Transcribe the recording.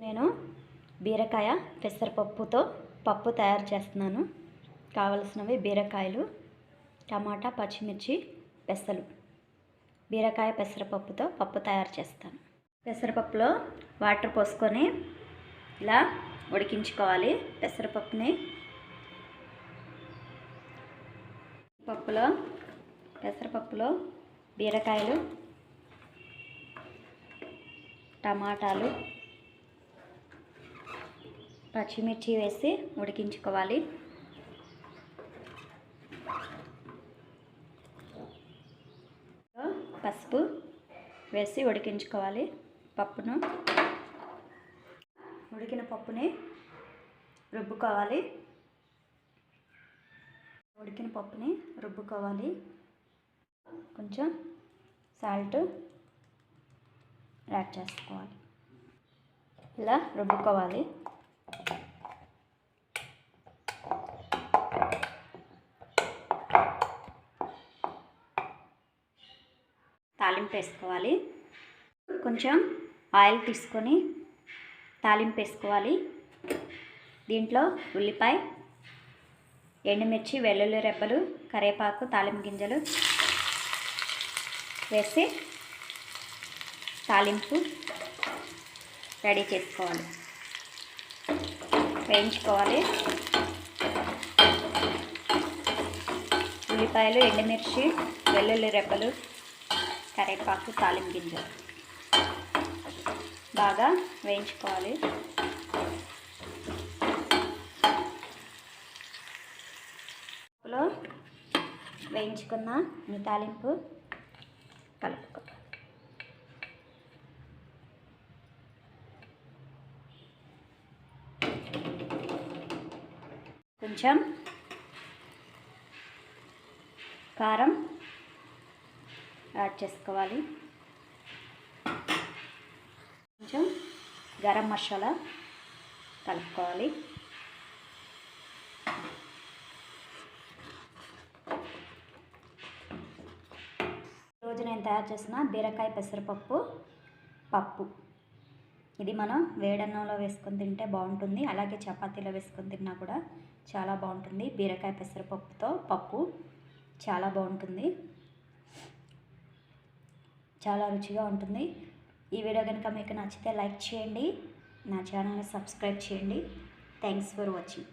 నేను బీరకాయ పెసరపప్పుతో పప్పు తయారు చేస్తున్నాను. కావలసినవి బీరకాయలు, టమాటా, పచ్చిమిర్చి, పెసలు. బీరకాయ పెసరపప్పుతో పప్పు తయారు చేస్తాను. పెసరపప్పులో వాటర్ పోసుకొని ఇలా ఉడికించుకోవాలి. పెసరపప్పులో బీరకాయలు, టమాటాలు, పచ్చిమిర్చి వేసి ఉడికించుకోవాలి. పసుపు వేసి ఉడికించుకోవాలి. ఉడికిన పప్పుని రుబ్బుకోవాలి. కొంచెం సాల్ట్ యాడ్ చేసుకోవాలి. ఇలా రుబ్బుకోవాలి. తాలింపు వేసుకోవాలి. కొంచెం ఆయిల్ తీసుకొని తాలింపు వేసుకోవాలి. దీంట్లో ఉల్లిపాయ, ఎండుమిర్చి, వెల్లుల్లి రెబ్బలు, కరివేపాకు, తాలింపు గింజలు వేసి తాలింపు రెడీ చేసుకోవాలి. వేయించుకోవాలి. ఉల్లిపాయలు, ఎండుమిర్చి, వెల్లుల్లి రెబ్బలు, కరివేపాకు, తాలింపు గింజలు బాగా వేయించుకోవాలి. వేయించుకున్న ఈ తాలింపు కలుపుకోవాలి. కొంచెం కారం యాడ్ చేసుకోవాలి. కొంచెం గరం మసాలా కలుపుకోవాలి. ఈరోజు నేను తయారు చేసిన బీరకాయ పెసరపప్పు ఇది మనం వేడన్నంలో వేసుకొని తింటే బాగుంటుంది. అలాగే చపాతీలో వేసుకొని తిన్నా కూడా చాలా బాగుంటుంది. బీరకాయ పెసరపప్పుతో పప్పు చాలా బాగుంటుంది, చాలా రుచిగా ఉంటుంది. ఈ వీడియో కనుక మీకు నచ్చితే లైక్ చేయండి, నా ఛానల్ని సబ్స్క్రైబ్ చేయండి. Thanks for watching.